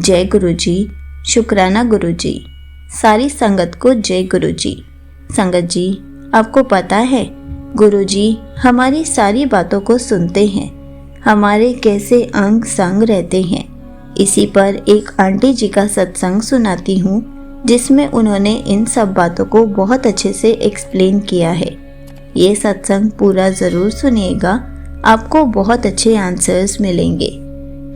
जय गुरुजी। शुक्राना गुरुजी। सारी संगत को जय गुरुजी। संगत जी, आपको पता है गुरुजी हमारी सारी बातों को सुनते हैं, हमारे कैसे अंग संग रहते हैं। इसी पर एक आंटी जी का सत्संग सुनाती हूँ जिसमें उन्होंने इन सब बातों को बहुत अच्छे से एक्सप्लेन किया है। ये सत्संग पूरा ज़रूर सुनिएगा, आपको बहुत अच्छे आंसर्स मिलेंगे।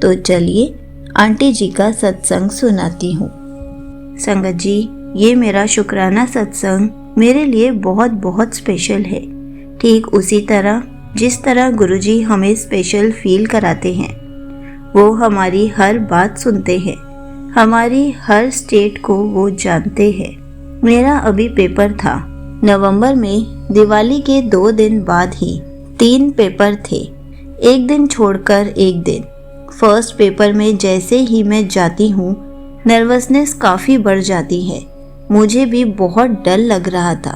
तो चलिए आंटी जी का सत्संग सुनाती हूँ। संगत जी, ये मेरा शुक्राना सत्संग मेरे लिए बहुत बहुत स्पेशल है। ठीक उसी तरह जिस तरह गुरुजी हमें स्पेशल फील कराते हैं। वो हमारी हर बात सुनते हैं, हमारी हर स्टेट को वो जानते हैं। मेरा अभी पेपर था नवंबर में, दिवाली के 2 दिन बाद ही 3 पेपर थे, एक दिन छोड़कर एक दिन। फर्स्ट पेपर में जैसे ही मैं जाती हूँ नर्वसनेस काफ़ी बढ़ जाती है, मुझे भी बहुत डर लग रहा था।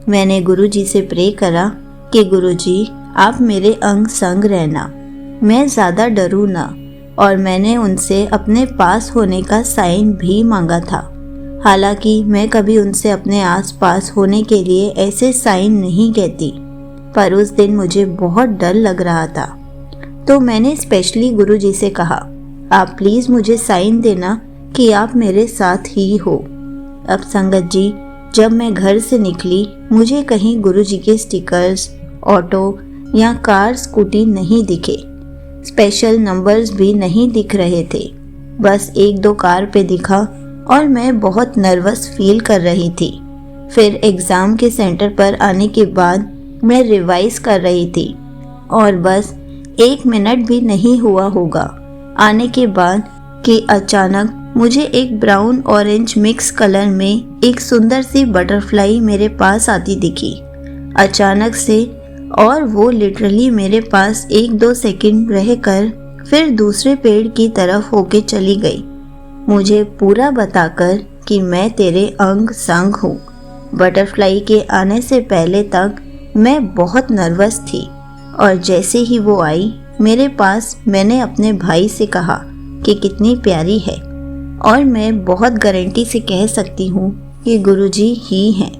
मैंने गुरुजी से प्रे करा कि गुरुजी आप मेरे अंग संग रहना, मैं ज़्यादा डरूँ ना। और मैंने उनसे अपने पास होने का साइन भी मांगा था। हालांकि मैं कभी उनसे अपने आसपास होने के लिए ऐसे साइन नहीं कहती, पर उस दिन मुझे बहुत डर लग रहा था। तो मैंने स्पेशली गुरुजी से कहा, आप प्लीज़ मुझे साइन देना कि आप मेरे साथ ही हो। अब संगत जी, जब मैं घर से निकली मुझे कहीं गुरुजी के स्टिकर्स, ऑटो या कार स्कूटी नहीं दिखे। स्पेशल नंबर्स भी नहीं दिख रहे थे, बस 1-2 कार पे दिखा और मैं बहुत नर्वस फील कर रही थी। फिर एग्ज़ाम के सेंटर पर आने के बाद मैं रिवाइज कर रही थी और बस 1 मिनट भी नहीं हुआ होगा आने के बाद कि अचानक मुझे एक ब्राउन ऑरेंज मिक्स कलर में एक सुंदर सी बटरफ्लाई मेरे पास आती दिखी अचानक से, और वो लिटरली मेरे पास 1-2 सेकंड रहकर फिर दूसरे पेड़ की तरफ होके चली गई, मुझे पूरा बताकर कि मैं तेरे अंग संग हूँ। बटरफ्लाई के आने से पहले तक मैं बहुत नर्वस थी और जैसे ही वो आई मेरे पास, मैंने अपने भाई से कहा कि कितनी प्यारी है, और मैं बहुत गारंटी से कह सकती हूँ कि गुरुजी ही हैं।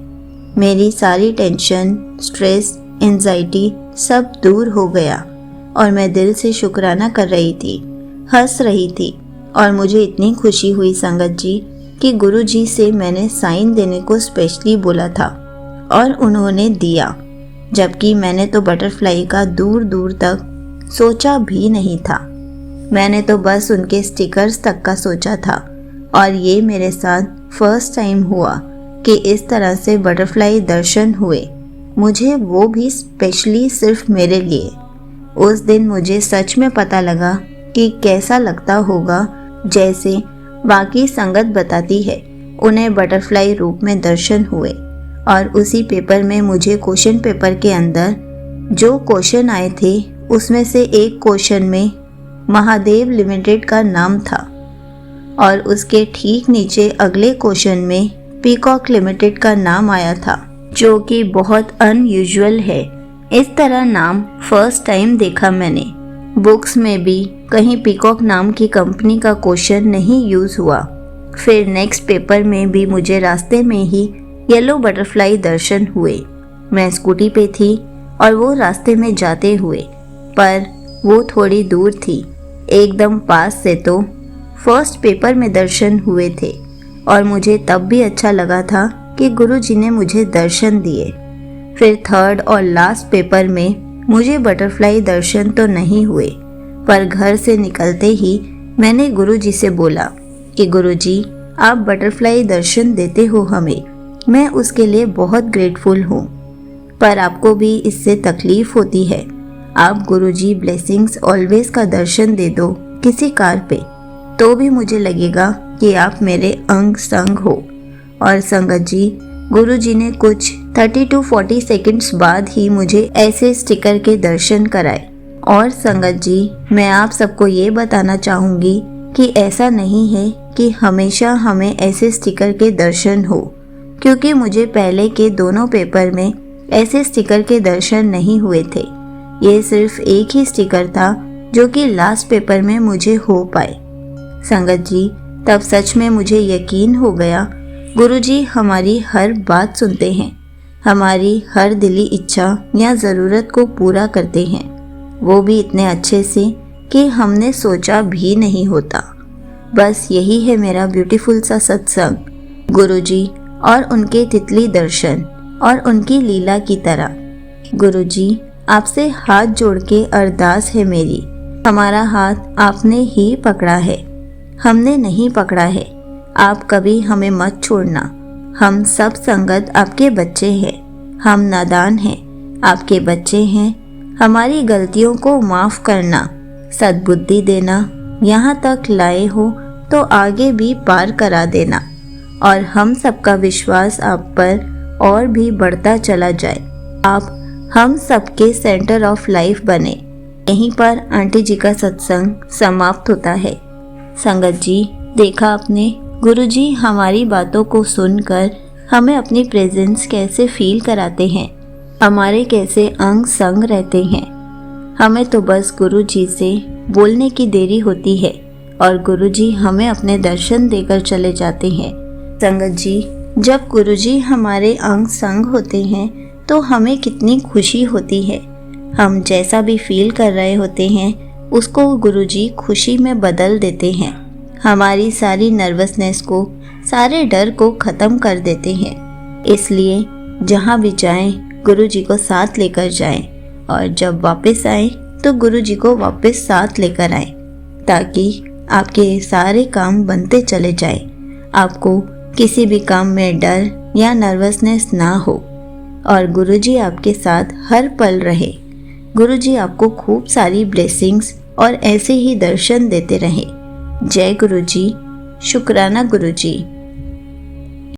मेरी सारी टेंशन, स्ट्रेस, एंजाइटी सब दूर हो गया और मैं दिल से शुक्राना कर रही थी, हंस रही थी। और मुझे इतनी खुशी हुई संगत जी कि गुरुजी से मैंने साइन देने को स्पेशली बोला था और उन्होंने दिया, जबकि मैंने तो बटरफ्लाई का दूर दूर तक सोचा भी नहीं था। मैंने तो बस उनके स्टिकर्स तक का सोचा था। और ये मेरे साथ फर्स्ट टाइम हुआ कि इस तरह से बटरफ्लाई दर्शन हुए, मुझे वो भी स्पेशली सिर्फ मेरे लिए। उस दिन मुझे सच में पता लगा कि कैसा लगता होगा जैसे बाकी संगत बताती है उन्हें बटरफ्लाई रूप में दर्शन हुए। और उसी पेपर में मुझे क्वेश्चन पेपर के अंदर जो क्वेश्चन आए थे उसमें से एक क्वेश्चन में महादेव लिमिटेड का नाम था और उसके ठीक नीचे अगले क्वेश्चन में पीकॉक लिमिटेड का नाम आया था, जो कि बहुत अनयूजुअल है। इस तरह नाम फर्स्ट टाइम देखा मैंने। बुक्स में भी कहीं पीकॉक नाम की कंपनी का क्वेश्चन नहीं यूज़ हुआ। फिर नेक्स्ट पेपर में भी मुझे रास्ते में ही येलो बटरफ्लाई दर्शन हुए। मैं स्कूटी पे थी और वो रास्ते में जाते हुए, पर वो थोड़ी दूर थी, एकदम पास से तो फर्स्ट पेपर में दर्शन हुए थे। और मुझे तब भी अच्छा लगा था कि गुरुजी ने मुझे दर्शन दिए। फिर थर्ड और लास्ट पेपर में मुझे बटरफ्लाई दर्शन तो नहीं हुए, पर घर से निकलते ही मैंने गुरुजी से बोला कि गुरुजी आप बटरफ्लाई दर्शन देते हो हमें, मैं उसके लिए बहुत ग्रेटफुल हूँ, पर आपको भी इससे तकलीफ होती है। आप गुरुजी ब्लेसिंग्स ऑलवेज का दर्शन दे दो किसी कार पे, तो भी मुझे लगेगा कि आप मेरे अंग संग हो। और संगत जी, गुरुजी ने कुछ 30 to 40 सेकंड्स बाद ही मुझे ऐसे स्टिकर के दर्शन कराए। और संगत जी, मैं आप सबको ये बताना चाहूँगी कि ऐसा नहीं है कि हमेशा हमें ऐसे स्टिकर के दर्शन हो, क्योंकि मुझे पहले के दोनों पेपर में ऐसे स्टिकर के दर्शन नहीं हुए थे। ये सिर्फ एक ही स्टिकर था जो कि लास्ट पेपर में मुझे हो पाए। संगत जी, तब सच में मुझे यकीन हो गया गुरुजी हमारी हर बात सुनते हैं, हमारी हर दिली इच्छा या ज़रूरत को पूरा करते हैं, वो भी इतने अच्छे से कि हमने सोचा भी नहीं होता। बस यही है मेरा ब्यूटीफुल सा सत्संग, गुरुजी और उनके तितली दर्शन और उनकी लीला की तरह। गुरुजी आपसे हाथ जोड़ के अरदास है मेरी, हमारा हाथ आपने ही पकड़ा है, हमने नहीं पकड़ा है। आप कभी हमें मत छोड़ना। हम सब संगत आपके बच्चे हैं, हम नादान हैं, आपके बच्चे हैं। हमारी गलतियों को माफ़ करना, सद्बुद्धि देना, यहाँ तक लाए हो तो आगे भी पार करा देना और हम सबका विश्वास आप पर और भी बढ़ता चला जाए। आप हम सबके सेंटर ऑफ लाइफ बने। यहीं पर आंटी जी का सत्संग समाप्त होता है। संगत जी, देखा आपने, गुरुजी हमारी बातों को सुनकर हमें अपनी प्रेजेंस कैसे फील कराते हैं, हमारे कैसे अंग संग रहते हैं। हमें तो बस गुरुजी से बोलने की देरी होती है और गुरुजी हमें अपने दर्शन देकर चले जाते हैं। संगत जी, जब गुरुजी हमारे अंग संग होते हैं तो हमें कितनी खुशी होती है। हम जैसा भी फील कर रहे होते हैं उसको गुरुजी खुशी में बदल देते हैं। हमारी सारी नर्वसनेस को, सारे डर को ख़त्म कर देते हैं। इसलिए जहाँ भी जाएं गुरुजी को साथ लेकर जाएं और जब वापस आएं तो गुरुजी को वापस साथ लेकर आएं, ताकि आपके सारे काम बनते चले जाएं। आपको किसी भी काम में डर या नर्वसनेस ना हो और गुरुजी आपके साथ हर पल रहे। गुरुजी आपको खूब सारी ब्लेसिंग्स और ऐसे ही दर्शन देते रहे। जय गुरुजी। शुक्राना गुरुजी।